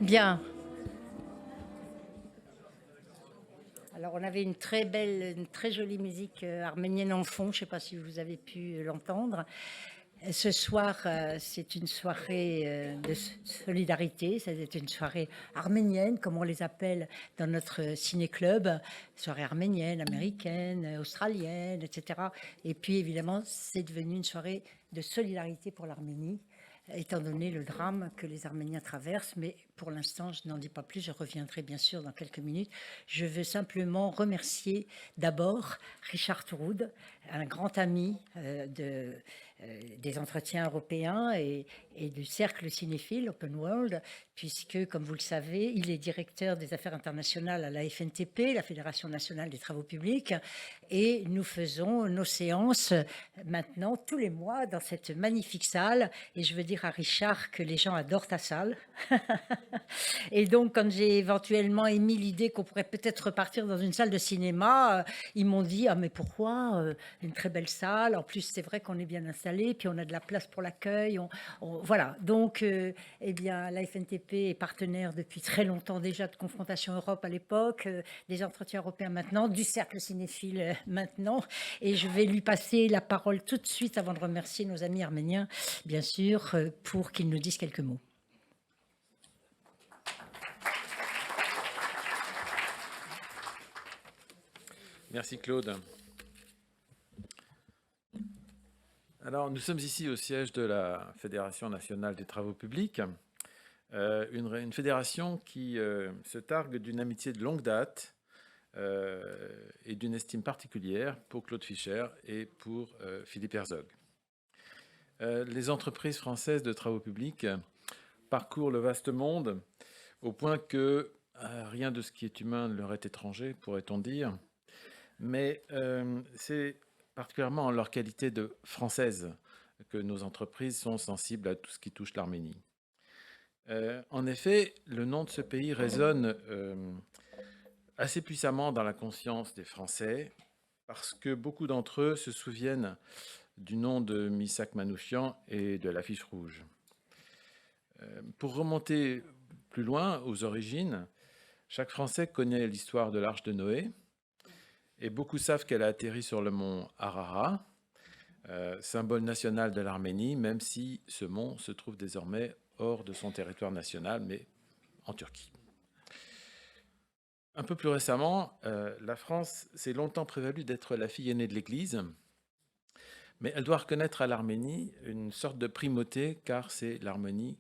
Bien. Alors, on avait une très belle, une très jolie musique arménienne en fond. Je ne sais pas si vous avez pu l'entendre. Ce soir, c'est une soirée de solidarité. C'est une soirée arménienne, comme on les appelle dans notre ciné-club. Soirée arménienne, américaine, australienne, etc. Et puis, évidemment, c'est devenu une soirée de solidarité pour l'Arménie, étant donné le drame que les Arméniens traversent. Mais pour l'instant, je n'en dis pas plus, je reviendrai bien sûr dans quelques minutes. Je veux simplement remercier d'abord Richard Touroud, un grand ami des entretiens européens et du cercle cinéphile Open World, puisque, comme vous le savez, il est directeur des affaires internationales à la FNTP, la Fédération nationale des travaux publics, et nous faisons nos séances maintenant tous les mois dans cette magnifique salle. Et je veux dire à Richard que les gens adorent ta salle. Et donc, quand j'ai éventuellement émis l'idée qu'on pourrait peut-être repartir dans une salle de cinéma, ils m'ont dit: ah mais pourquoi, une très belle salle, en plus c'est vrai qu'on est bien installé, puis on a de la place pour l'accueil, voilà. Donc eh bien la FNTP est partenaire depuis très longtemps déjà de Confrontation Europe à l'époque, des entretiens européens maintenant, du cercle cinéphile maintenant, et je vais lui passer la parole tout de suite avant de remercier nos amis arméniens, bien sûr, pour qu'ils nous disent quelques mots. Merci Claude. Alors, nous sommes ici au siège de la Fédération nationale des travaux publics, une fédération qui se targue d'une amitié de longue date et d'une estime particulière pour Claude Fischer et pour Philippe Herzog. Les entreprises françaises de travaux publics parcourent le vaste monde au point que rien de ce qui est humain ne leur est étranger, pourrait-on dire. Mais c'est particulièrement en leur qualité de françaises que nos entreprises sont sensibles à tout ce qui touche l'Arménie. En effet, le nom de ce pays résonne assez puissamment dans la conscience des Français parce que beaucoup d'entre eux se souviennent du nom de Missak Manouchian et de l'affiche rouge. Pour remonter plus loin, aux origines, chaque Français connaît l'histoire de l'Arche de Noé, et beaucoup savent qu'elle a atterri sur le mont Ararat, symbole national de l'Arménie, même si ce mont se trouve désormais hors de son territoire national, mais en Turquie. Un peu plus récemment, la France s'est longtemps prévalue d'être la fille aînée de l'Église, mais elle doit reconnaître à l'Arménie une sorte de primauté, car c'est l'Arménie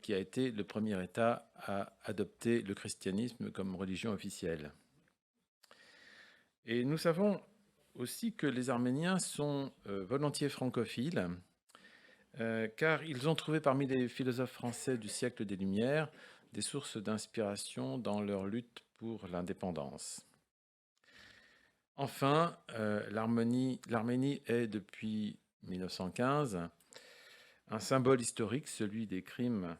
qui a été le premier État à adopter le christianisme comme religion officielle. Et nous savons aussi que les Arméniens sont volontiers francophiles, car ils ont trouvé parmi les philosophes français du siècle des Lumières des sources d'inspiration dans leur lutte pour l'indépendance. Enfin, l'Arménie est depuis 1915 un symbole historique, celui des crimes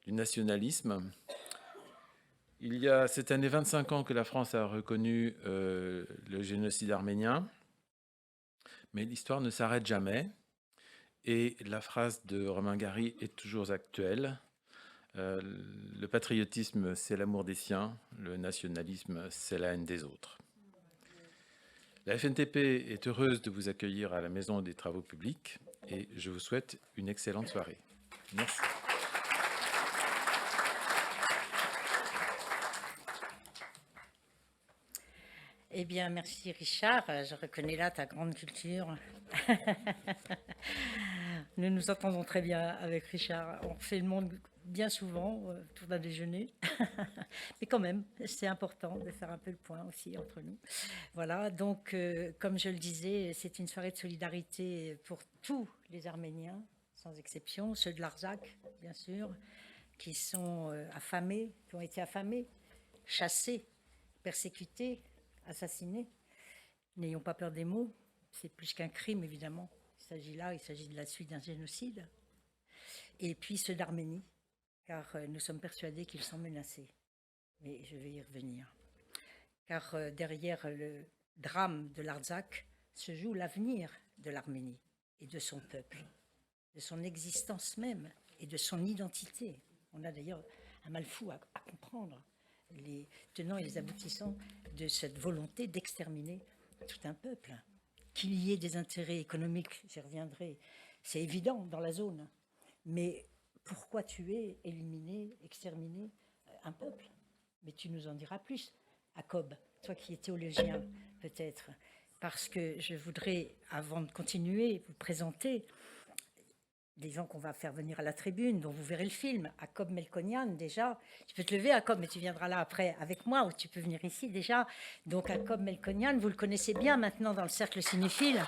du nationalisme. Il y a cette année 25 ans que la France a reconnu le génocide arménien, mais l'histoire ne s'arrête jamais. Et la phrase de Romain Gary est toujours actuelle. Le patriotisme, c'est l'amour des siens. Le nationalisme, c'est la haine des autres. La FNTP est heureuse de vous accueillir à la Maison des Travaux Publics et je vous souhaite une excellente soirée. Merci. Eh bien, merci Richard. Je reconnais là ta grande culture. Nous nous entendons très bien avec Richard. On fait le monde bien souvent autour d'un déjeuner. Mais quand même, c'est important de faire un peu le point aussi entre nous. Voilà, donc comme je le disais, c'est une soirée de solidarité pour tous les Arméniens, sans exception, ceux de l'Artsakh, bien sûr, qui sont affamés, qui ont été affamés, chassés, persécutés, assassinés. N'ayons pas peur des mots, c'est plus qu'un crime évidemment. Il s'agit de la suite d'un génocide. Et puis ceux d'Arménie, car nous sommes persuadés qu'ils sont menacés. Mais je vais y revenir. Car derrière le drame de l'Artsakh se joue l'avenir de l'Arménie et de son peuple, de son existence même et de son identité. On a d'ailleurs un mal fou à comprendre les tenants et les aboutissants de cette volonté d'exterminer tout un peuple. Qu'il y ait des intérêts économiques, j'y reviendrai, c'est évident dans la zone. Mais pourquoi tuer, éliminer, exterminer un peuple? Mais tu nous en diras plus, Jacob, toi qui es théologien peut-être, parce que je voudrais, avant de continuer, vous présenter des gens qu'on va faire venir à la tribune, dont vous verrez le film. Jacob Melkonian, déjà. Tu peux te lever, Jacob, mais tu viendras là après avec moi, ou tu peux venir ici déjà. Donc, Jacob Melkonian, vous le connaissez bien maintenant dans le cercle cinéphile.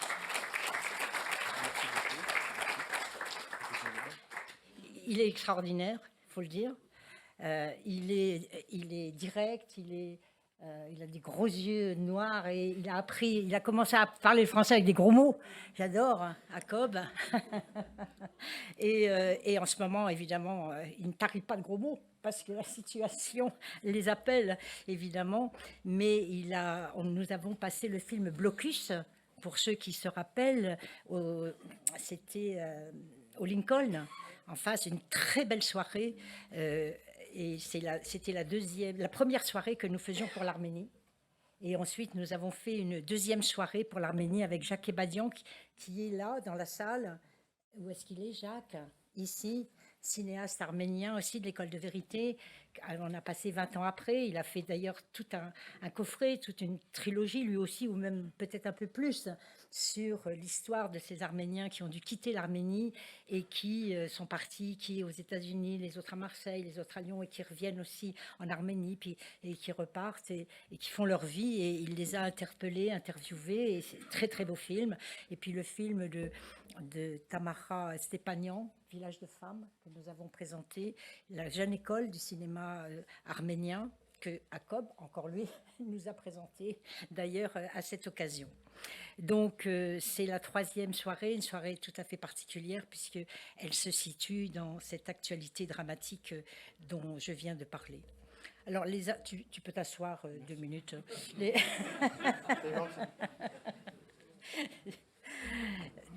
Il est extraordinaire, il faut le dire. Il est direct, il a des gros yeux noirs et il a commencé à parler le français avec des gros mots. J'adore, hein, Jacob. et en ce moment, évidemment, il ne tarit pas de gros mots parce que la situation les appelle, évidemment. Mais nous avons passé le film Blocus, pour ceux qui se rappellent, c'était au Lincoln. En face, une très belle soirée. Et c'était la première soirée que nous faisions pour l'Arménie. Et ensuite, nous avons fait une deuxième soirée pour l'Arménie avec Jacques Ebadian, qui est là, dans la salle. Où est-ce qu'il est, Jacques? Ici, cinéaste arménien aussi de l'École de vérité. On a passé 20 ans après. Il a fait d'ailleurs tout un coffret, toute une trilogie, lui aussi, ou même peut-être un peu plus, sur l'histoire de ces Arméniens qui ont dû quitter l'Arménie et qui sont partis, qui aux États-Unis, les autres à Marseille, les autres à Lyon, et qui reviennent aussi en Arménie, et qui repartent et qui font leur vie. Et il les a interpellés, interviewés. Et c'est un très, très beau film. Et puis le film de Tamara Stepanian, Village de femmes, que nous avons présenté, la jeune école du cinéma arménien, que Jacob, encore lui, nous a présenté d'ailleurs à cette occasion. Donc c'est la troisième soirée, une soirée tout à fait particulière puisqu'elle se situe dans cette actualité dramatique dont je viens de parler. Alors, tu peux t'asseoir 2 minutes.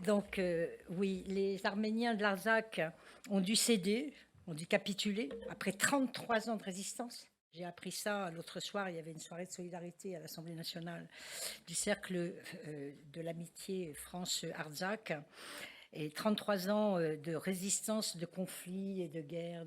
Donc, oui, les Arméniens de l'Artsakh ont dû céder, ont dû capituler après 33 ans de résistance. J'ai appris ça l'autre soir, il y avait une soirée de solidarité à l'Assemblée nationale du cercle de l'amitié France-Artsakh. Et 33 ans de résistance, de conflits et de guerre,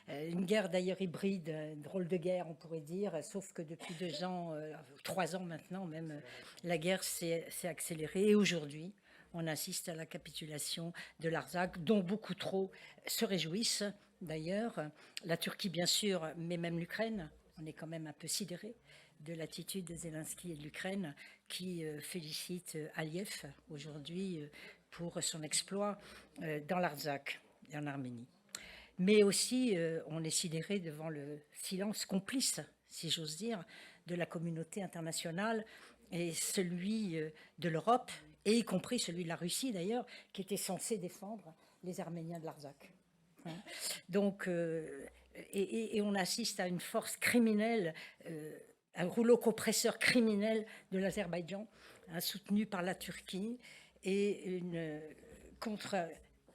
une guerre d'ailleurs hybride, drôle de guerre on pourrait dire, sauf que depuis 2 ans, 3 ans maintenant même, la guerre s'est accélérée. Et aujourd'hui, on assiste à la capitulation de l'Artsakh, dont beaucoup trop se réjouissent. D'ailleurs, la Turquie bien sûr, mais même l'Ukraine, on est quand même un peu sidéré de l'attitude de Zelensky et de l'Ukraine qui félicite Aliyev aujourd'hui pour son exploit dans l'Artsakh et en Arménie. Mais aussi, on est sidéré devant le silence complice, si j'ose dire, de la communauté internationale et celui de l'Europe, et y compris celui de la Russie d'ailleurs, qui était censé défendre les Arméniens de l'Artsakh. Donc, et on assiste à une force criminelle, un rouleau compresseur criminel de l'Azerbaïdjan, soutenu par la Turquie, et contre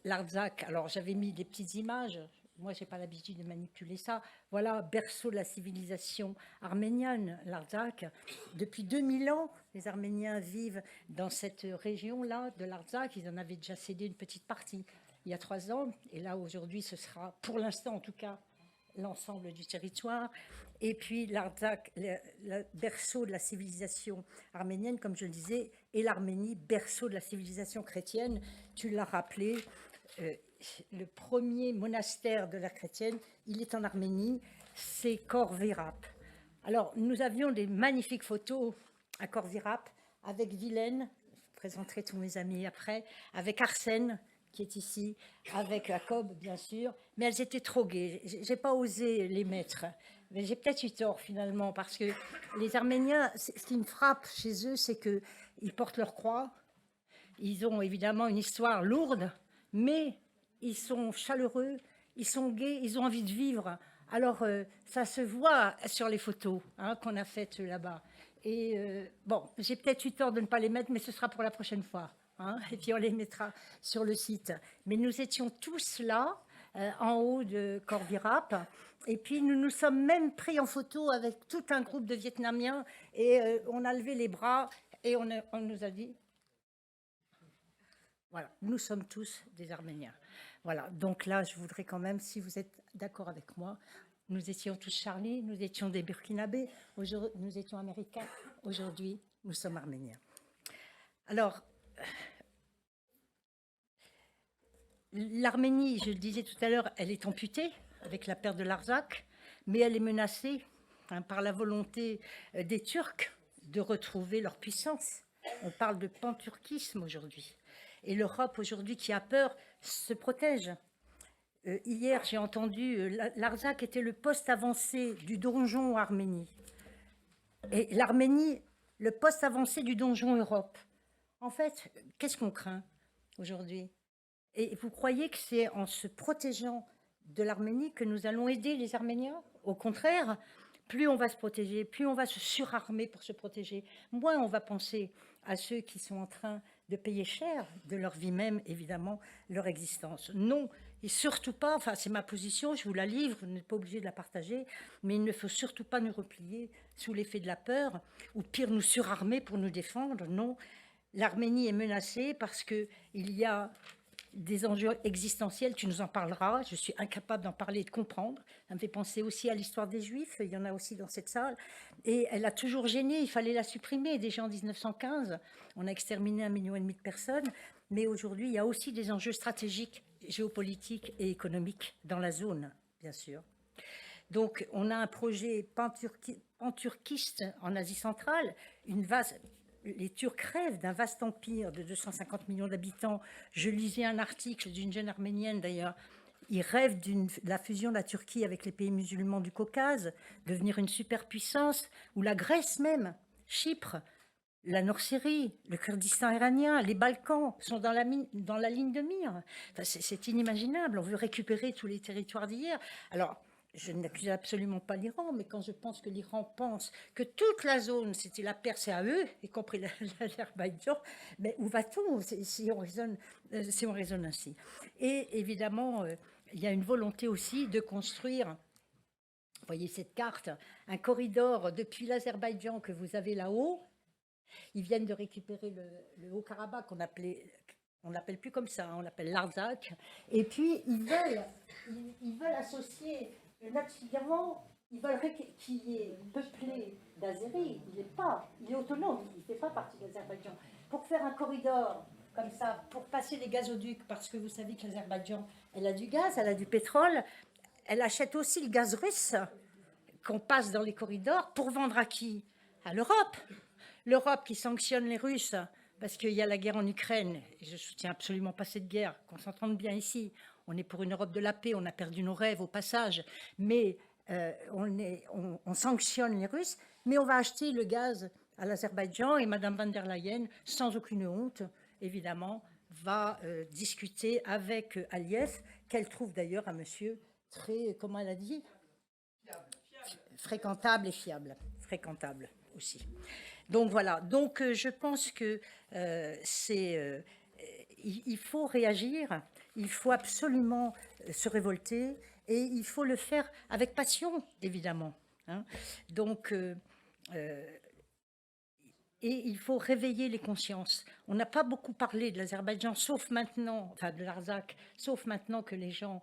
l'Artsakh. Alors, j'avais mis des petites images. Moi, je n'ai pas l'habitude de manipuler ça. Voilà, berceau de la civilisation arménienne, l'Artsakh. Depuis 2000 ans, les Arméniens vivent dans cette région-là de l'Artsakh. Ils en avaient déjà cédé une petite partie il y a 3 ans. Et là, aujourd'hui, ce sera, pour l'instant en tout cas, l'ensemble du territoire. Et puis l'Artsakh, le berceau de la civilisation arménienne, comme je le disais, et l'Arménie, berceau de la civilisation chrétienne. Tu l'as rappelé, le premier monastère de la chrétienne, il est en Arménie, c'est Khor Virap. Alors, nous avions des magnifiques photos à Khor Virap avec Vilaine, je présenterai tous mes amis après, avec Arsène, qui est ici, avec Jacob, bien sûr, mais elles étaient trop gaies. J'ai pas osé les mettre, mais j'ai peut-être eu tort finalement, parce que les Arméniens, ce qui me frappe chez eux, c'est qu'ils portent leur croix, ils ont évidemment une histoire lourde, mais ils sont chaleureux, ils sont gais, ils ont envie de vivre. Alors, ça se voit sur les photos qu'on a faites là-bas. Et bon, j'ai peut-être eu tort de ne pas les mettre, mais ce sera pour la prochaine fois. Et puis on les mettra sur le site. Mais nous étions tous là, en haut de Khor Virap, Et puis, nous nous sommes même pris en photo avec tout un groupe de Vietnamiens et on a levé les bras et on nous a dit, voilà, nous sommes tous des Arméniens. Voilà, donc là, je voudrais quand même, si vous êtes d'accord avec moi, nous étions tous Charlie, nous étions des Burkinabés, nous étions Américains, aujourd'hui, nous sommes Arméniens. Alors, l'Arménie, je le disais tout à l'heure, elle est amputée avec la perte de l'Artsakh, mais elle est menacée par la volonté des Turcs de retrouver leur puissance. On parle de panturquisme aujourd'hui. Et l'Europe aujourd'hui qui a peur se protège. Hier, j'ai entendu, l'Artsakh était le poste avancé du donjon Arménie. Et l'Arménie, le poste avancé du donjon Europe. En fait, qu'est-ce qu'on craint aujourd'hui? Et vous croyez que c'est en se protégeant de l'Arménie que nous allons aider les Arméniens? Au contraire, plus on va se protéger, plus on va se surarmer pour se protéger, moins on va penser à ceux qui sont en train de payer cher de leur vie même, évidemment, leur existence. Non, et surtout pas, enfin c'est ma position, je vous la livre, vous n'êtes pas obligé de la partager, mais il ne faut surtout pas nous replier sous l'effet de la peur, ou pire nous surarmer pour nous défendre. Non, l'Arménie est menacée parce qu'il y a des enjeux existentiels, tu nous en parleras, je suis incapable d'en parler et de comprendre. Ça me fait penser aussi à l'histoire des Juifs, il y en a aussi dans cette salle. Et elle a toujours gêné, il fallait la supprimer. Déjà en 1915, on a exterminé 1,5 million de personnes, mais aujourd'hui, il y a aussi des enjeux stratégiques, géopolitiques et économiques dans la zone, bien sûr. Donc, on a un projet panturquiste en Asie centrale, les Turcs rêvent d'un vaste empire de 250 millions d'habitants. Je lisais un article d'une jeune Arménienne d'ailleurs. Ils rêvent de la fusion de la Turquie avec les pays musulmans du Caucase, devenir une superpuissance, ou la Grèce même, Chypre, la Nord-Syrie, le Kurdistan iranien, les Balkans sont dans la ligne de mire. Enfin, c'est inimaginable. On veut récupérer tous les territoires d'hier. Alors, je n'accuse absolument pas l'Iran, mais quand je pense que l'Iran pense que toute la zone, c'était la Perse à eux, y compris l'Azerbaïdjan, mais où va-t-on si on raisonne ainsi? Et évidemment, il y a une volonté aussi de construire, vous voyez cette carte, un corridor depuis l'Azerbaïdjan que vous avez là-haut. Ils viennent de récupérer le Haut-Karabakh on l'appelle plus comme ça, on l'appelle l'Artsakh. Et puis, ils veulent associer le Nakhchivan, ils veulent qu'il y ait peuplé d'Azéris. Il est autonome, il ne fait pas partie de l'Azerbaïdjan. Pour faire un corridor comme ça, pour passer les gazoducs, parce que vous savez que l'Azerbaïdjan, elle a du gaz, elle a du pétrole, elle achète aussi le gaz russe qu'on passe dans les corridors pour vendre à qui? À l'Europe. L'Europe qui sanctionne les Russes parce qu'il y a la guerre en Ukraine, et je ne soutiens absolument pas cette guerre, qu'on s'entende bien ici, on est pour une Europe de la paix, on a perdu nos rêves au passage, mais on sanctionne les Russes, mais on va acheter le gaz à l'Azerbaïdjan et Madame van der Leyen, sans aucune honte, évidemment, va discuter avec Aliyev, qu'elle trouve d'ailleurs un monsieur très, comment elle a dit, fréquentable et fiable, fréquentable aussi. Donc voilà, donc je pense que il faut réagir, il faut absolument se révolter et il faut le faire avec passion, évidemment. Hein. Donc, et il faut réveiller les consciences. On n'a pas beaucoup parlé de l'Azerbaïdjan, sauf maintenant, enfin de l'Artsakh, sauf maintenant que les gens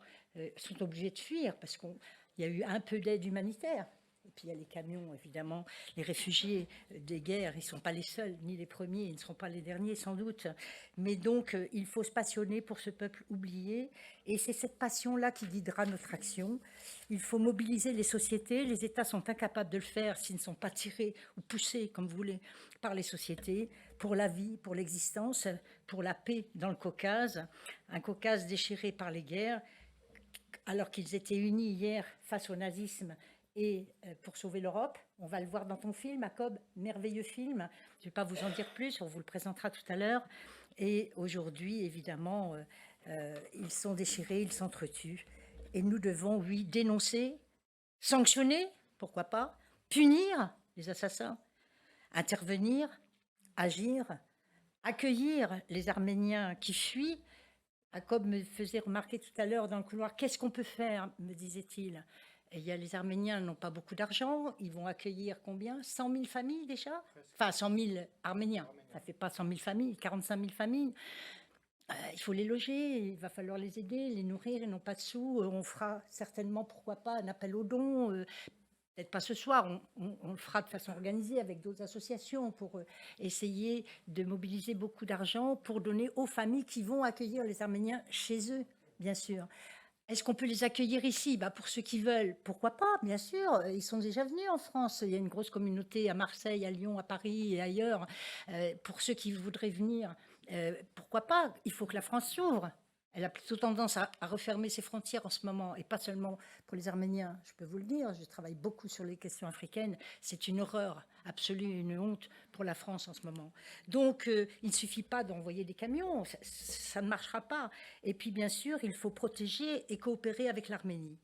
sont obligés de fuir parce qu'il y a eu un peu d'aide humanitaire. Et puis il y a les camions, évidemment, les réfugiés des guerres, ils ne sont pas les seuls, ni les premiers, ils ne seront pas les derniers sans doute. Mais donc, il faut se passionner pour ce peuple oublié. Et c'est cette passion-là qui guidera notre action. Il faut mobiliser les sociétés. Les États sont incapables de le faire s'ils ne sont pas tirés ou poussés, comme vous voulez, par les sociétés, pour la vie, pour l'existence, pour la paix dans le Caucase. Un Caucase déchiré par les guerres, alors qu'ils étaient unis hier face au nazisme et pour sauver l'Europe. On va le voir dans ton film, Jacob, merveilleux film. Je ne vais pas vous en dire plus, on vous le présentera tout à l'heure. Et aujourd'hui, évidemment, ils sont déchirés, ils s'entretuent. Et nous devons, oui, dénoncer, sanctionner, pourquoi pas, punir les assassins, intervenir, agir, accueillir les Arméniens qui fuient. Jacob me faisait remarquer tout à l'heure dans le couloir, qu'est-ce qu'on peut faire, me disait-il. Et il y a les Arméniens n'ont pas beaucoup d'argent. Ils vont accueillir combien? 100 000 familles déjà? Enfin, 100 000 Arméniens. Ça ne fait pas 100 000 familles, 45 000 familles. Il faut les loger, il va falloir les aider, les nourrir, ils n'ont pas de sous. On fera certainement, pourquoi pas, un appel aux dons. Peut-être pas ce soir, on le fera de façon organisée avec d'autres associations pour essayer de mobiliser beaucoup d'argent pour donner aux familles qui vont accueillir les Arméniens chez eux, bien sûr. Est-ce qu'on peut les accueillir ici? Pour ceux qui veulent, pourquoi pas, bien sûr. Ils sont déjà venus en France. Il y a une grosse communauté à Marseille, à Lyon, à Paris et ailleurs. Pour ceux qui voudraient venir, pourquoi pas? Il faut que la France s'ouvre. Elle a plutôt tendance à refermer ses frontières en ce moment, et pas seulement pour les Arméniens. Je peux vous le dire, je travaille beaucoup sur les questions africaines. C'est une horreur absolue, une honte pour la France en ce moment. Donc, il ne suffit pas d'envoyer des camions, ça ne marchera pas. Et puis, bien sûr, il faut protéger et coopérer avec l'Arménie.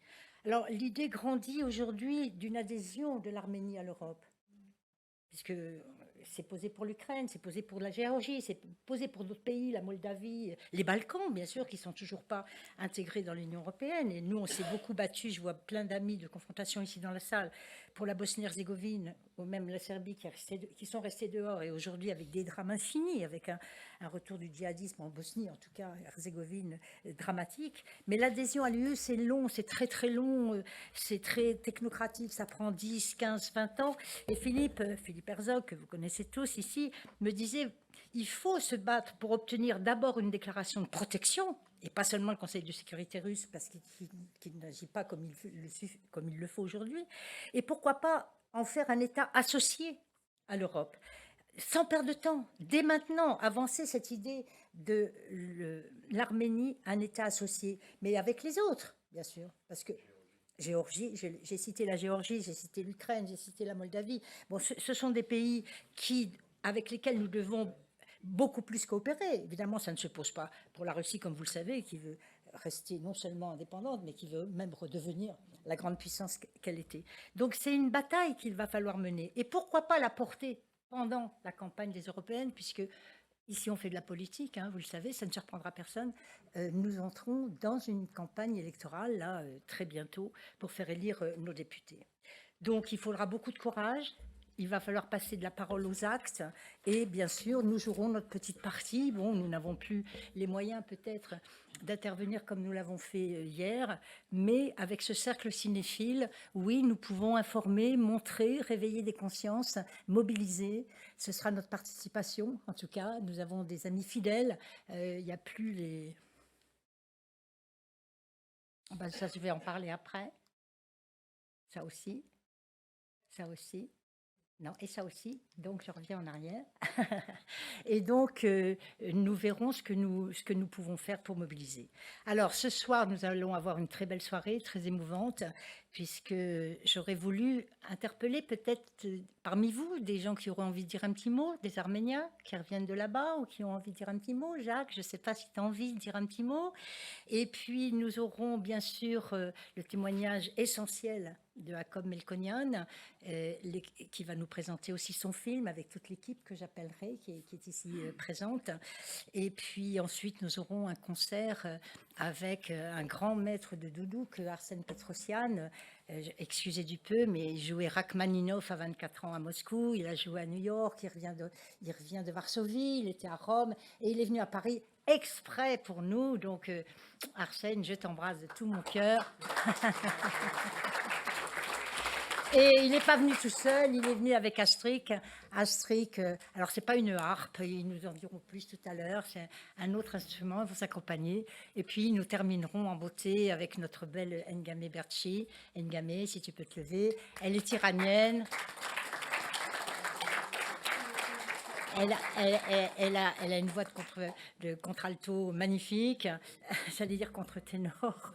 Alors, l'idée grandit aujourd'hui d'une adhésion de l'Arménie à l'Europe, puisque c'est posé pour l'Ukraine, c'est posé pour la Géorgie, c'est posé pour d'autres pays, la Moldavie, les Balkans, bien sûr, qui ne sont toujours pas intégrés dans l'Union européenne. Et nous, on s'est beaucoup battus, je vois plein d'amis de confrontation ici dans la salle, pour la Bosnie-Herzégovine, ou même la Serbie, qui sont restés dehors, et aujourd'hui avec des drames infinis, avec un retour du djihadisme en Bosnie, en tout cas, Herzégovine, dramatique. Mais l'adhésion à l'UE, c'est long, c'est très très long, c'est très technocratique, ça prend 10, 15, 20 ans. Et Philippe Herzog, que vous connaissez tous ici, me disait il faut se battre pour obtenir d'abord une déclaration de protection, et pas seulement le Conseil de sécurité russe, parce qu'il n'agit pas comme il le faut aujourd'hui, et pourquoi pas en faire un État associé à l'Europe. Sans perdre de temps, dès maintenant, avancer cette idée de l'Arménie, un État associé, mais avec les autres, bien sûr, parce que Géorgie, j'ai cité la Géorgie, j'ai cité l'Ukraine, j'ai cité la Moldavie. Bon, ce sont des pays avec lesquels nous devons beaucoup plus coopérer. Évidemment, ça ne se pose pas pour la Russie, comme vous le savez, qui veut rester non seulement indépendante, mais qui veut même redevenir la grande puissance qu'elle était. Donc c'est une bataille qu'il va falloir mener. Et pourquoi pas la porter pendant la campagne des Européennes, puisque ici on fait de la politique, hein, vous le savez, ça ne surprendra personne. Nous entrons dans une campagne électorale, là, très bientôt, pour faire élire nos députés. Donc il faudra beaucoup de courage. Il va falloir passer de la parole aux actes et bien sûr, nous jouerons notre petite partie. Bon, nous n'avons plus les moyens peut-être d'intervenir comme nous l'avons fait hier, mais avec ce cercle cinéphile, oui, nous pouvons informer, montrer, réveiller des consciences, mobiliser. Ce sera notre participation, en tout cas. Nous avons des amis fidèles. Il n'y a plus les... ça, je vais en parler après. Ça aussi. Ça aussi. Non, et ça aussi, donc je reviens en arrière. Et donc, nous verrons ce que nous pouvons faire pour mobiliser. Alors, ce soir, nous allons avoir une très belle soirée, très émouvante, puisque j'aurais voulu interpeller peut-être parmi vous des gens qui auraient envie de dire un petit mot, des Arméniens qui reviennent de là-bas ou qui ont envie de dire un petit mot. Jacques, je ne sais pas si tu as envie de dire un petit mot. Et puis, nous aurons bien sûr le témoignage essentiel de Jacob Melkonian, qui va nous présenter aussi son film avec toute l'équipe que j'appellerai, qui est ici présente. Et puis ensuite, nous aurons un concert avec un grand maître de doudouk, Arsène Petrosian. Excusez du peu, mais il jouait Rachmaninov à 24 ans à Moscou, il a joué à New York, il revient de Varsovie, il était à Rome, et il est venu à Paris exprès pour nous. Donc, Arsène, je t'embrasse de tout mon cœur. Et il n'est pas venu tout seul, il est venu avec Astrid. Astrid, alors c'est pas une harpe, ils nous en diront plus tout à l'heure, c'est un autre instrument, il faut s'accompagner. Et puis nous terminerons en beauté avec notre belle Ngame Berchi. Ngame, si tu peux te lever, elle est iranienne. Elle a une voix de contralto magnifique, j'allais dire contre-ténor.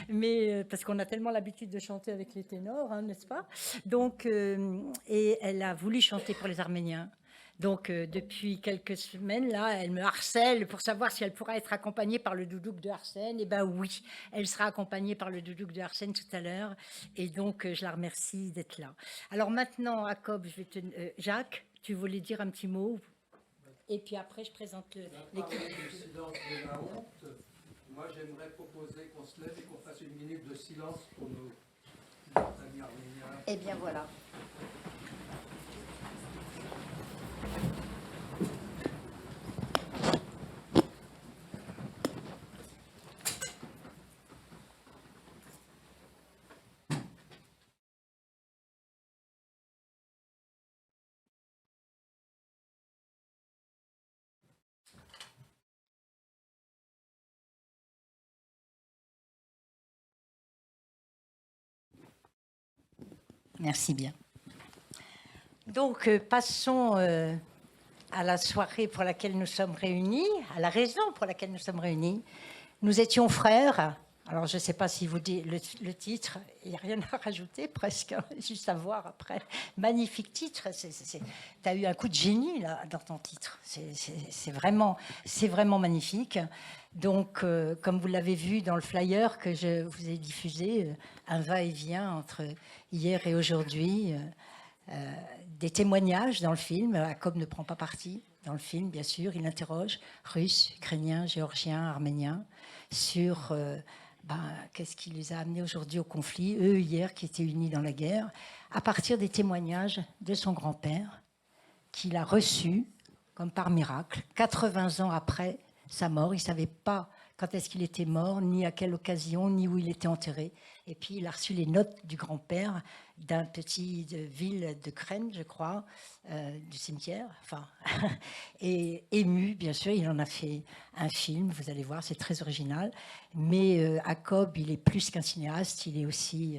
Mais parce qu'on a tellement l'habitude de chanter avec les ténors, hein, n'est-ce pas? Donc, et elle a voulu chanter pour les Arméniens. Donc, depuis quelques semaines, là, elle me harcèle pour savoir si elle pourra être accompagnée par le doudouk de Arsène. Eh bien, oui, elle sera accompagnée par le doudouk de Arsène tout à l'heure. Et donc, je la remercie d'être là. Alors maintenant, Jacob, Jacques, tu voulais dire un petit mot? Et puis après, je présente l'équipe. Moi, j'aimerais proposer qu'on se lève et qu'on fasse une minute de silence pour nos amis arméniens. Eh bien voilà. Merci bien. Donc, passons à la soirée pour laquelle nous sommes réunis, à la raison pour laquelle nous sommes réunis. Nous étions frères. Alors, je ne sais pas si vous dites le titre, il n'y a rien à rajouter presque, hein, juste à voir après. Magnifique titre. Tu as eu un coup de génie là, dans ton titre. C'est vraiment magnifique. Donc, comme vous l'avez vu dans le flyer que je vous ai diffusé, un va-et-vient entre hier et aujourd'hui, des témoignages dans le film. Jacob ne prend pas parti dans le film, bien sûr. Il interroge Russes, Ukrainiens, Géorgiens, Arméniens sur qu'est-ce qui les a amenés aujourd'hui au conflit, eux hier qui étaient unis dans la guerre, à partir des témoignages de son grand-père qu'il a reçu comme par miracle, 80 ans après sa mort. Il ne savait pas quand est-ce qu'il était mort, ni à quelle occasion, ni où il était enterré. Et puis, il a reçu les notes du grand-père d'un petit ville de Crène, je crois, du cimetière. Enfin, et ému, bien sûr, il en a fait un film, vous allez voir, c'est très original. Mais Jacob, il est plus qu'un cinéaste, il est aussi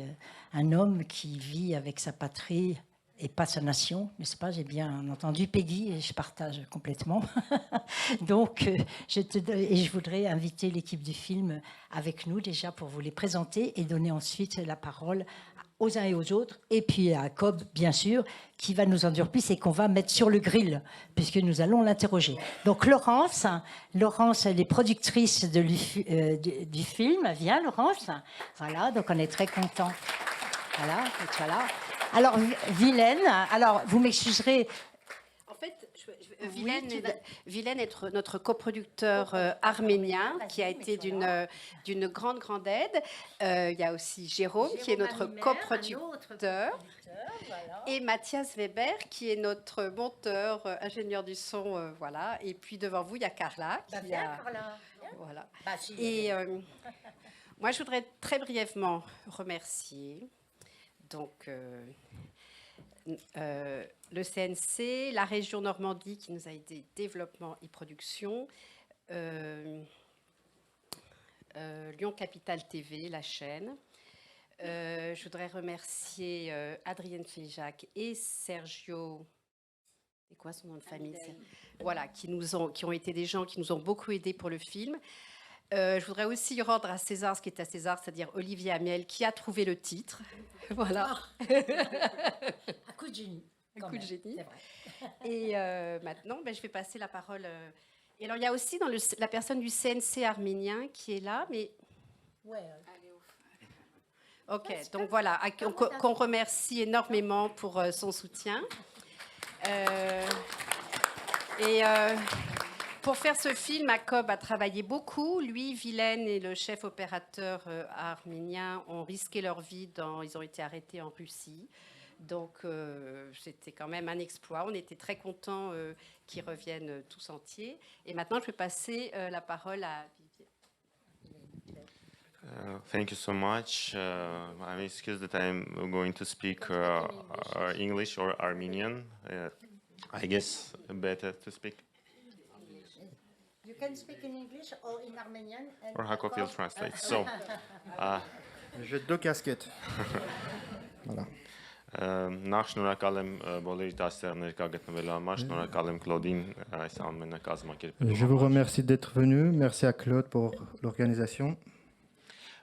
un homme qui vit avec sa patrie et pas sa nation, n'est-ce pas? J'ai bien entendu Peggy et je partage complètement. Donc, je voudrais inviter l'équipe du film avec nous déjà pour vous les présenter et donner ensuite la parole aux uns et aux autres, et puis à Jacob, bien sûr, qui va nous en dire plus et qu'on va mettre sur le grill, puisque nous allons l'interroger. Donc, Laurence, elle est productrice du film. Viens, Laurence. Voilà, donc on est très contents. Voilà, et tu es là. Alors, Vilaine, alors vous m'excuserez. En fait, Vilaine est notre coproducteur arménien qui a été d'une grande aide. Il y a aussi Jérôme qui est notre coproducteur. Voilà. Et Mathias Weber qui est notre monteur, ingénieur du son. Voilà. Et puis devant vous, il y a Carla. Carla. Voilà. Et moi, je voudrais très brièvement remercier donc le CNC, la région Normandie qui nous a aidé développement et production, Lyon Capital TV, la chaîne. Je voudrais remercier Adrienne Féjac et Sergio. C'est quoi son nom de famille? Voilà, qui ont été des gens qui nous ont beaucoup aidés pour le film. Je voudrais aussi rendre à César ce qui est à César, c'est-à-dire Olivier Amiel, qui a trouvé le titre. Voilà. Un coup de génie. Un coup de génie. Et maintenant, je vais passer la parole. Et alors, il y a aussi la personne du CNC arménien qui est là, mais... Ouais. Ok, donc voilà, qu'on remercie énormément pour son soutien. Pour faire ce film, Jacob a travaillé beaucoup. Lui, Vilaine et le chef opérateur arménien ont risqué leur vie. Ils ont été arrêtés en Russie. Donc, c'était quand même un exploit. On était très contents qu'ils reviennent tous entiers. Et maintenant, je vais passer la parole à Viviane. Thank you so much. I'm excused that I'm going to speak English or Armenian. I guess better to speak. You can speak in English or in Armenian. Or Jacob will translate. So, J'ai deux casquettes. Voilà. Նախ շնորհակալ եմ բոլորի դասեր ներկա գտնվելու համար, շնորհակալ եմ Claudine այս ամենը կազմակերպելու Je vous remercie d'être venu. Merci à Claude pour l'organisation.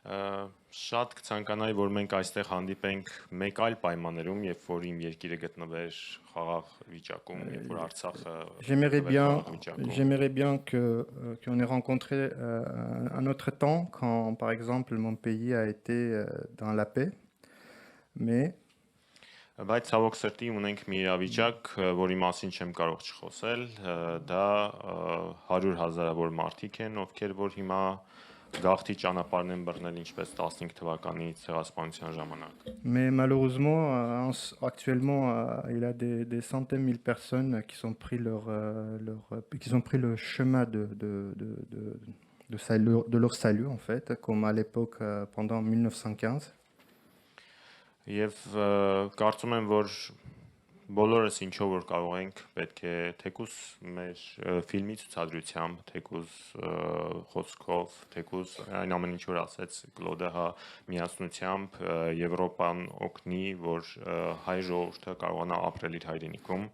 Շատ կցանկանայի, որ մենք այստեղ հանդիպենք մեկ այլ պայմաններում, երբ որ իմ երկիրը գտնվեր խաղաղ վիճակում, երբ որ Արցախը J'aimerais bien qu'on ait rencontré un autre temps, quand par exemple mon pays a été dans la paix, mais բայց ցավոք սրտի ունենք մի իրավիճակ, որի մասին չեմ կարող չխոսել, դա 100,000-ավոր մարդիկ են, ովքեր որ հիմա գաղթի ճանապարհն են բռնել ինչպես 15 թվականի ցեղասպանության ժամանակ։ Mais malheureusement, actuellement, il y a des centaines de mille personnes qui ont pris qui ont pris le chemin de leur salut, en fait, comme à l'époque pendant 1915. Եվ կարծում եմ, որ բոլորս ինչով որ կարող ենք, պետք է թեկուզ մեր ֆիլմի ցուցադրությամբ, թեկուզ խոսքով, թեկուզ այն ամեն ինչ որ ասեց Կլոդը, հա, միասնությամբ Եվրոպան օգնի, որ հայ ժողովուրդը կարողանա ապրել իր հայրենիքում։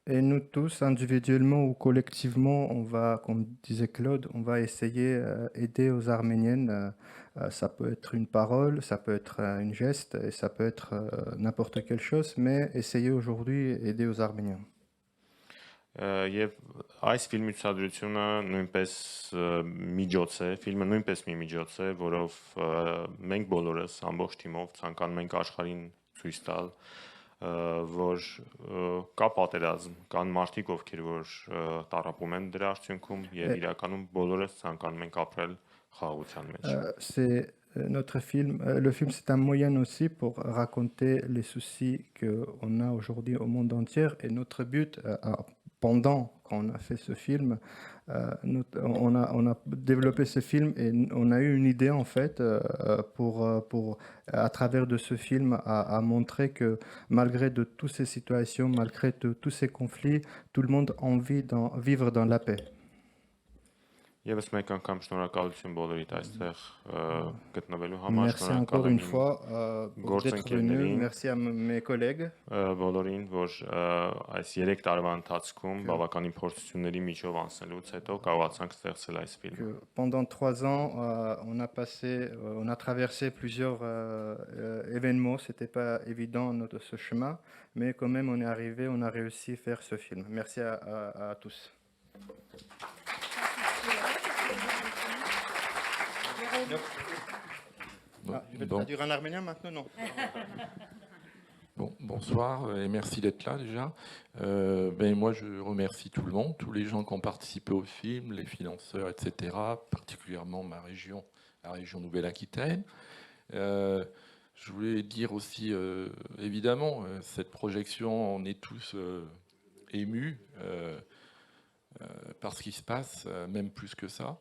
Et nous tous, individuellement ou collectivement, on va, comme disait Claude, on va essayer d'aider aux Arméniennes. Ça peut être une parole, ça peut être une geste, et ça peut être n'importe quelle chose, mais essayer aujourd'hui d'aider aux Arméniens. Եվ այս ֆիլմի ցուցադրությունը նույնպես միջոց է, ֆիլմը նույնպես մի միջոց է, որով մենք բոլորս ամբողջ թիմով ցանկանում ենք աշխարհին ցույց տալ, որ կա պատերազմ, կան մարդիկ, ովքեր որ տառապում են դրա արդյունքում եւ իրականում բոլորս ցանկանում ենք ապրել խաղաղության մեջ։ C'est notre film. Le film, c'est un moyen aussi pour raconter les soucis qu'on a aujourd'hui au monde entier. Et notre but, pendant qu'on a fait ce film, on a développé ce film et on a eu une idée en fait pour à travers de ce film à montrer que malgré de toutes ces situations, malgré de tous ces conflits, tout le monde a envie de vivre dans la paix. Եվս մեկ անգամ շնորհակալություն բոլորիդ այստեղ գտնվելու համար, Merci encore une fois d'être venu. Merci à mes collègues. Բոլորին, որ այս 3 տարվա ընթացքում բավականին փորձությունների միջով անցնելուց հետո կարողացանք ստեղծել այս ֆիլմը։ Pendant 3 ans, on a traversé plusieurs événements. C'était pas évident ce chemin, mais quand même on est arrivé, on a réussi à faire ce film. Merci à tous. Je vais traduire en arménien maintenant, non. Bon, bonsoir et merci d'être là déjà. Moi, je remercie tout le monde, tous les gens qui ont participé au film, les financeurs, etc., particulièrement ma région, la région Nouvelle-Aquitaine. Je voulais dire aussi, évidemment, cette projection, on est tous émus par ce qui se passe, même plus que ça.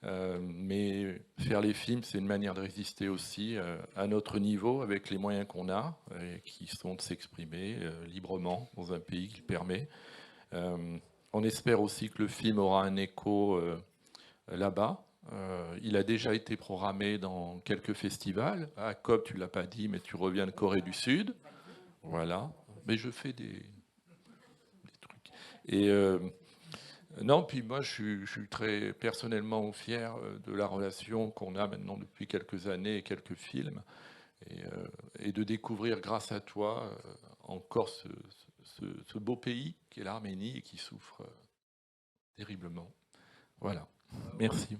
Mais faire les films, c'est une manière de résister aussi à notre niveau, avec les moyens qu'on a, et qui sont de s'exprimer librement dans un pays qui le permet. On espère aussi que le film aura un écho là-bas. Il a déjà été programmé dans quelques festivals. À Cobb, tu ne l'as pas dit, mais tu reviens de Corée du Sud. Voilà. Mais je fais des trucs. Et non, puis moi, je suis très personnellement fier de la relation qu'on a maintenant depuis quelques années et quelques films. Et de découvrir, grâce à toi, encore ce beau pays qui est l'Arménie et qui souffre terriblement. Voilà. Merci.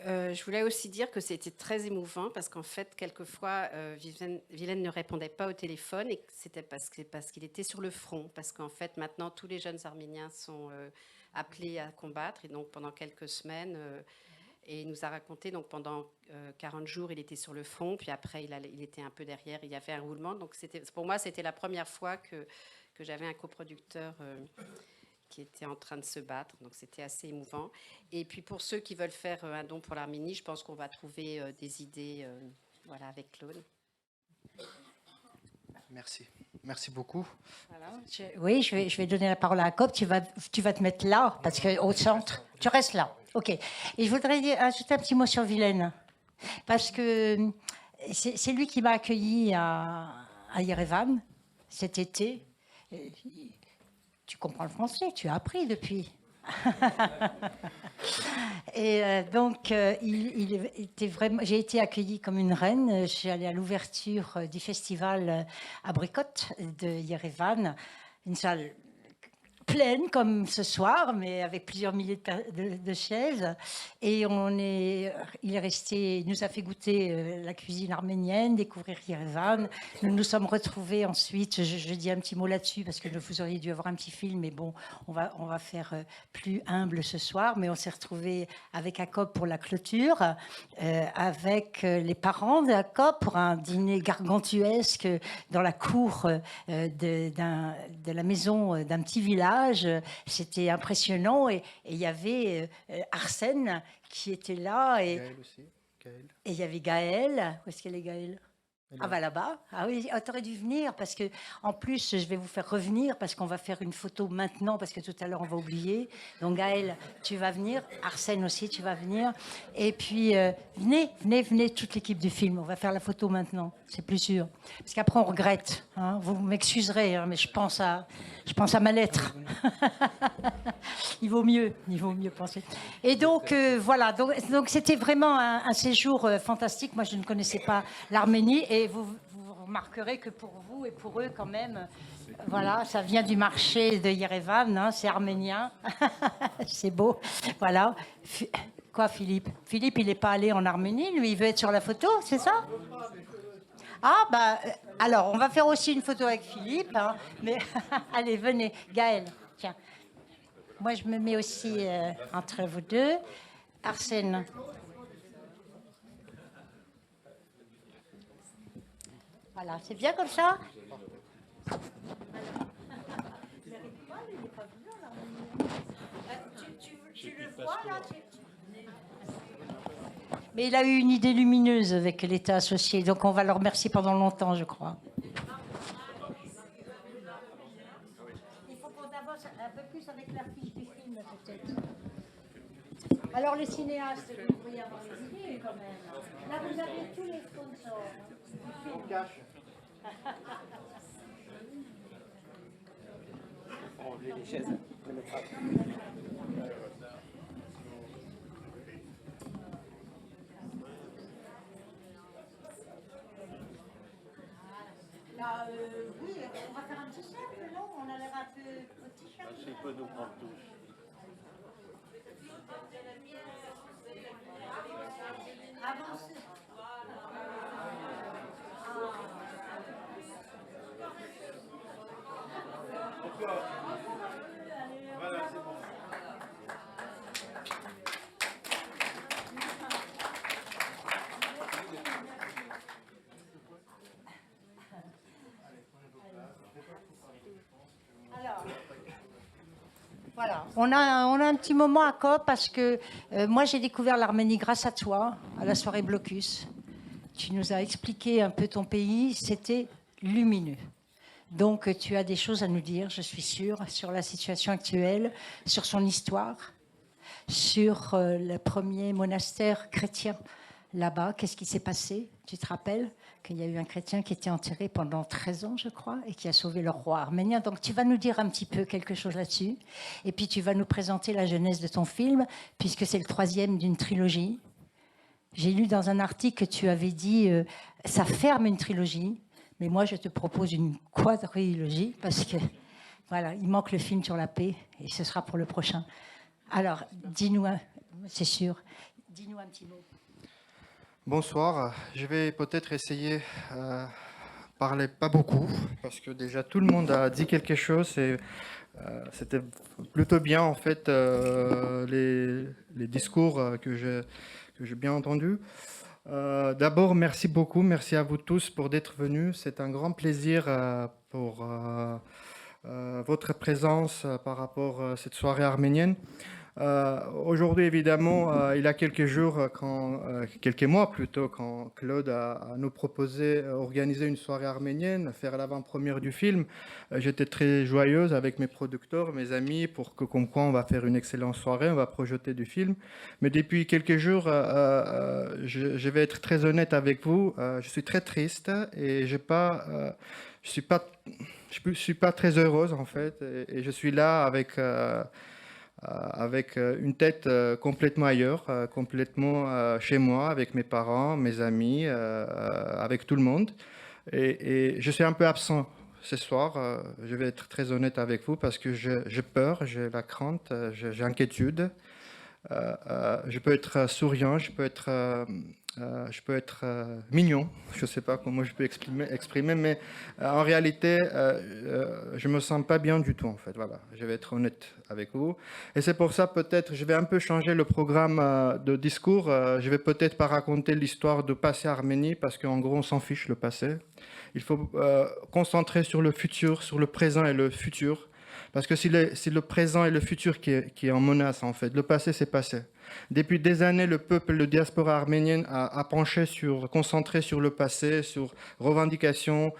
Je voulais aussi dire que c'était très émouvant parce qu'en fait, quelquefois, Vilaine ne répondait pas au téléphone et c'était parce qu'il était sur le front. Parce qu'en fait, maintenant, tous les jeunes Arméniens sont appelés à combattre. Et donc, pendant quelques semaines, et il nous a raconté, donc pendant 40 jours, il était sur le front. Puis après, il était un peu derrière. Il y avait un roulement. Donc, pour moi, c'était la première fois que j'avais un coproducteur qui était en train de se battre, donc c'était assez émouvant. Et puis pour ceux qui veulent faire un don pour l'Arménie, je pense qu'on va trouver des idées voilà, avec Claude. Merci beaucoup. Voilà. Oui, je vais donner la parole à Cobb. Tu vas te mettre là, parce qu'au centre, tu restes là. OK. Et je voudrais ajouter un petit mot sur Vilaine, parce que c'est lui qui m'a accueilli à Yerevan cet été. Tu comprends le français, tu as appris depuis. Et donc, j'ai été accueillie comme une reine. Je suis allée à l'ouverture du festival Abricot de Yerevan, une salle pleine comme ce soir, mais avec plusieurs milliers de chaises. Et il est resté, il nous a fait goûter la cuisine arménienne, découvrir Yerevan. Nous nous sommes retrouvés ensuite, je dis un petit mot là-dessus parce que vous auriez dû avoir un petit film, mais bon, on va faire plus humble ce soir. Mais on s'est retrouvés avec Jacob pour la clôture, avec les parents de Jacob pour un dîner gargantuesque dans la cour de la maison d'un petit village. C'était impressionnant et il y avait Arsène qui était là et Gaël aussi. Gaël. et il y avait Gaëlle. Où est-ce qu'elle est, Gaëlle? Ah bah là-bas. Ah oui, t'aurais dû venir parce que en plus je vais vous faire revenir parce qu'on va faire une photo maintenant parce que tout à l'heure on va oublier. Donc Gaëlle, tu vas venir. Arsène aussi, tu vas venir. Et puis venez toute l'équipe du film. On va faire la photo maintenant, c'est plus sûr. Parce qu'après on regrette. Hein. Vous m'excuserez, hein, mais je pense à ma lettre. Il vaut mieux penser. Et donc voilà. Donc c'était vraiment un séjour fantastique. Moi je ne connaissais pas l'Arménie. Et vous remarquerez que pour vous et pour eux quand même, voilà, ça vient du marché de Yerevan, hein, c'est arménien, c'est beau, voilà. Quoi, Philippe? Philippe, il n'est pas allé en Arménie, lui, il veut être sur la photo, c'est ça? Ah bah, alors, on va faire aussi une photo avec Philippe, hein, mais allez, venez, Gaël, tiens. Moi, je me mets aussi entre vous deux. Arsène. Voilà, c'est bien comme ça. Tu le vois là? Mais il a eu une idée lumineuse avec l'État associé, donc on va le remercier pendant longtemps, je crois. Il faut qu'on avance un peu plus avec l'affiche du film, peut-être. Alors les cinéastes, vous pourriez avoir des idées quand même. Là, vous avez tous les sponsors. On cache. Les chaises, on les mettra. Là, oui, on va faire un petit cercle, non? On a l'air un peu au t-shirt. S'il peut nous prendre tous. Avancez. Voilà, c'est bon. Alors, voilà, on a un petit moment à COP parce que moi j'ai découvert l'Arménie grâce à toi, à la soirée Blocus. Tu nous as expliqué un peu ton pays, c'était lumineux. Donc tu as des choses à nous dire, je suis sûre, sur la situation actuelle, sur son histoire, sur le premier monastère chrétien là-bas. Qu'est-ce qui s'est passé? Tu te rappelles qu'il y a eu un chrétien qui était enterré pendant 13 ans, je crois, et qui a sauvé le roi arménien. Donc tu vas nous dire un petit peu quelque chose là-dessus. Et puis tu vas nous présenter la genèse de ton film, puisque c'est le 3e d'une trilogie. J'ai lu dans un article que tu avais dit ça ferme une trilogie, mais moi je te propose une quadrilogie, parce que voilà, il manque le film sur la paix, et ce sera pour le prochain. Alors, dis-nous, c'est sûr, dis-nous un petit mot. Bonsoir, je vais peut-être essayer parler pas beaucoup, parce que déjà tout le monde a dit quelque chose et c'était plutôt bien en fait les discours que j'ai bien entendus. D'abord, merci beaucoup, merci à vous tous pour d'être venus. C'est un grand plaisir pour votre présence par rapport à cette soirée arménienne. Aujourd'hui, évidemment, il y a quelques jours, quelques mois plutôt, quand Claude a nous proposé organiser une soirée arménienne, faire l'avant-première du film, j'étais très joyeuse avec mes producteurs, mes amis, pour que comme quoi on va faire une excellente soirée, on va projeter du film. Mais depuis quelques jours, je vais être très honnête avec vous, je suis très triste et je suis pas très heureuse en fait, et je suis là avec une tête complètement ailleurs, complètement chez moi, avec mes parents, mes amis, avec tout le monde. Et je suis un peu absent ce soir. Je vais être très honnête avec vous parce que j'ai peur, j'ai la crainte, j'ai inquiétude. Je peux être souriant, je peux être mignon, je ne sais pas comment je peux exprimer mais en réalité, je me sens pas bien du tout en fait. Voilà, je vais être honnête avec vous. Et c'est pour ça peut-être je vais un peu changer le programme de discours. Je vais peut-être pas raconter l'histoire de passé Arménie parce qu'en gros on s'en fiche le passé. Il faut concentrer sur le futur, sur le présent et le futur. Parce que c'est le présent et le futur qui est en menace, en fait. Le passé, c'est passé. Depuis des années, le peuple, le diaspora arménienne a concentré sur le passé, sur revendication,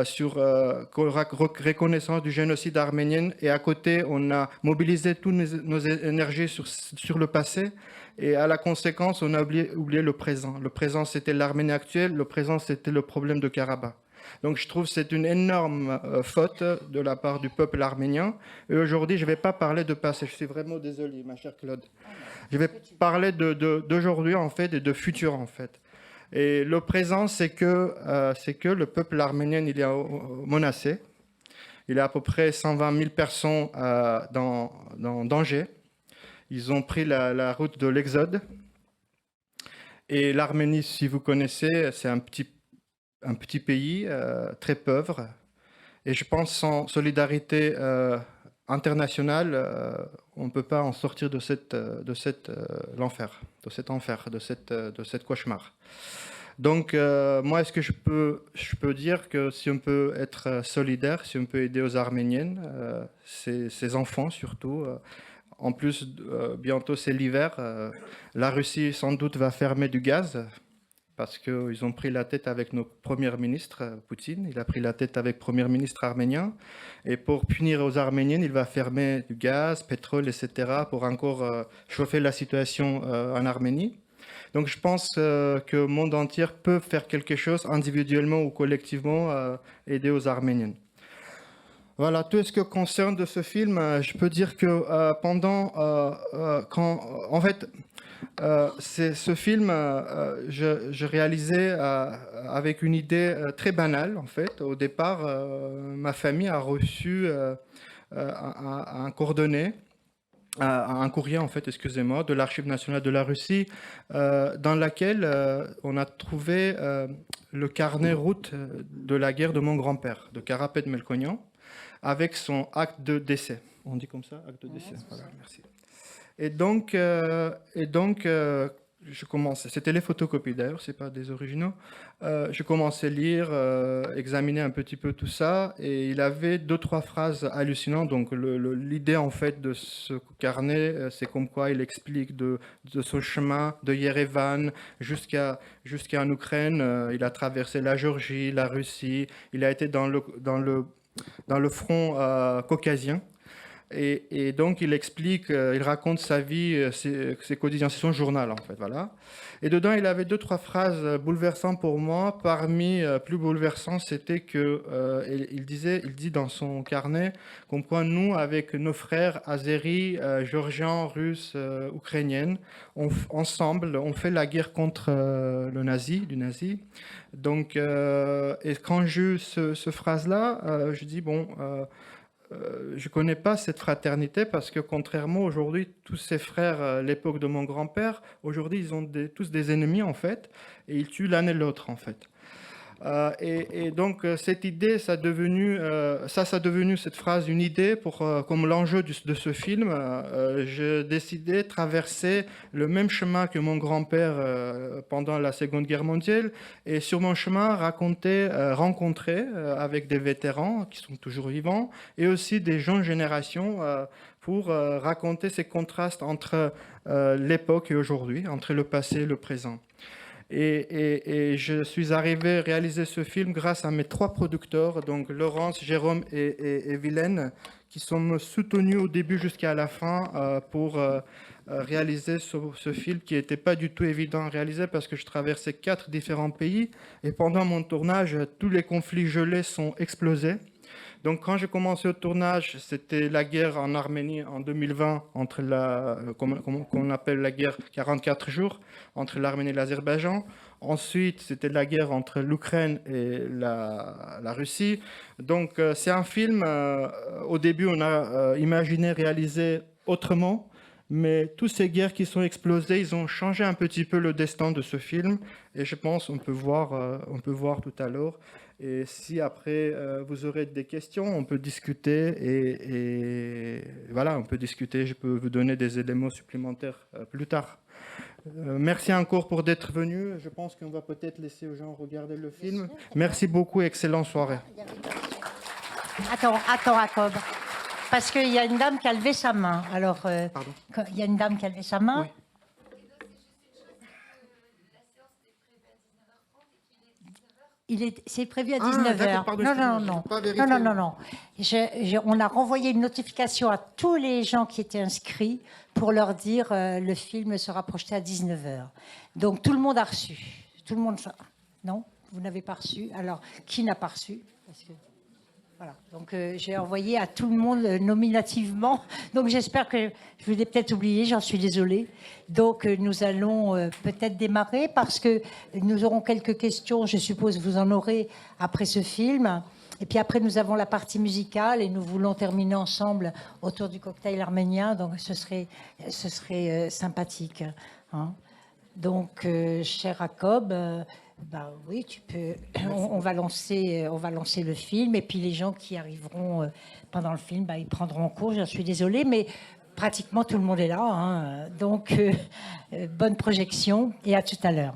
sur reconnaissance du génocide arménien. Et à côté, on a mobilisé toutes nos énergies sur le passé. Et à la conséquence, on a oublié le présent. Le présent, c'était l'Arménie actuelle. Le présent, c'était le problème de Karabakh. Donc je trouve que c'est une énorme faute de la part du peuple arménien. Et aujourd'hui, je ne vais pas parler de passé. Je suis vraiment désolé, ma chère Claude. Je vais parler d'aujourd'hui, en fait, et de futur, en fait. Et le présent, c'est que le peuple arménien, il est menacé. Il y a à peu près 120 000 personnes dans danger. Ils ont pris la route de l'exode. Et l'Arménie, si vous connaissez, c'est un petit pays très pauvre. Et je pense sans solidarité internationale, on ne peut pas en sortir de cet enfer, de cette cauchemar. Donc, moi, est-ce que je peux dire que si on peut être solidaire, si on peut aider aux Arméniennes, ces enfants surtout, en plus, bientôt c'est l'hiver, la Russie sans doute va fermer du gaz, parce qu'ils ont pris la tête avec notre Premier ministre, Poutine. Il a pris la tête avec le Premier ministre arménien. Et pour punir aux Arméniennes, il va fermer du gaz, pétrole, etc. pour encore chauffer la situation en Arménie. Donc je pense que le monde entier peut faire quelque chose individuellement ou collectivement, aider aux Arméniennes. Voilà, tout ce que concerne de ce film, je peux dire que ce film, je réalisais avec une idée très banale, en fait. Au départ, ma famille a reçu un courrier, en fait, excusez-moi, de l'Archive nationale de la Russie, dans laquelle on a trouvé le carnet route de la guerre de mon grand-père, de Karapet Melkonian, avec son acte de décès. On dit comme ça, acte de décès. Voilà, merci. Et donc, je commençais. C'était les photocopies d'ailleurs, c'est pas des originaux. Je commençais à lire, examiner un petit peu tout ça, et il avait 2-3 phrases hallucinantes. Donc, l'idée en fait de ce carnet, c'est comme quoi il explique de son chemin de Yerevan jusqu'en Ukraine. Il a traversé la Géorgie, la Russie. Il a été dans le front caucasien. Et donc, il explique, il raconte sa vie, ses quotidiens, c'est son journal, en fait, voilà. Et dedans, il avait 2-3 phrases bouleversantes pour moi. Parmi plus bouleversantes, c'était que, il dit dans son carnet, comme quoi nous, avec nos frères azéris, géorgiens, russes, ukrainiennes, ensemble, on fait la guerre contre du nazi. Donc, et quand j'ai eu ce phrase-là, je dis, bon... je ne connais pas cette fraternité parce que contrairement aujourd'hui, tous ces frères à l'époque de mon grand-père, aujourd'hui ils ont tous des ennemis en fait et ils tuent l'un et l'autre en fait. Et donc cette idée, ça a devenu cette phrase une idée comme l'enjeu de ce film. J'ai décidé de traverser le même chemin que mon grand-père pendant la Seconde Guerre mondiale et sur mon chemin rencontrer avec des vétérans qui sont toujours vivants et aussi des jeunes générations pour raconter ces contrastes entre l'époque et aujourd'hui, entre le passé et le présent. Et je suis arrivé à réaliser ce film grâce à mes 3 producteurs, donc Laurence, Jérôme et Vilaine, qui sont soutenus au début jusqu'à la fin pour réaliser ce film qui n'était pas du tout évident à réaliser parce que je traversais 4 différents pays et pendant mon tournage, tous les conflits gelés sont explosés. Donc quand j'ai commencé au tournage, c'était la guerre en Arménie en 2020, entre qu'on appelle la guerre 44 jours, entre l'Arménie et l'Azerbaïdjan. Ensuite, c'était la guerre entre l'Ukraine et la Russie. Donc c'est un film, au début on a imaginé réaliser autrement, mais toutes ces guerres qui sont explosées, ils ont changé un petit peu le destin de ce film. Et je pense on peut voir tout à l'heure. Et si après vous aurez des questions, on peut discuter et voilà, on peut discuter. Je peux vous donner des éléments supplémentaires plus tard. Merci encore pour d'être venu. Je pense qu'on va peut-être laisser aux gens regarder le film. Merci beaucoup, excellente soirée. Attends, Jacob. Parce qu'il y a une dame qui a levé sa main. Alors, il y a une dame qui a levé sa main. Oui. C'est prévu à Ah, 19h. d'accord, pardon, Non. On a renvoyé une notification à tous les gens qui étaient inscrits pour leur dire le film sera projeté à 19h. Donc tout le monde a reçu. Tout le monde. Non, vous n'avez pas reçu. Alors qui n'a pas reçu? Parce que... Voilà. Donc j'ai envoyé à tout le monde nominativement. Donc j'espère que je vous ai peut-être oublié, j'en suis désolée. Donc nous allons peut-être démarrer parce que nous aurons quelques questions, je suppose vous en aurez après ce film. Et puis après nous avons la partie musicale et nous voulons terminer ensemble autour du cocktail arménien. Donc ce serait sympathique. Hein. Donc cher Jacob... oui, tu peux. On va lancer le film et puis les gens qui arriveront pendant le film, ils prendront en cours. J'en suis désolée, mais pratiquement tout le monde est là. Hein. Donc, bonne projection et à tout à l'heure.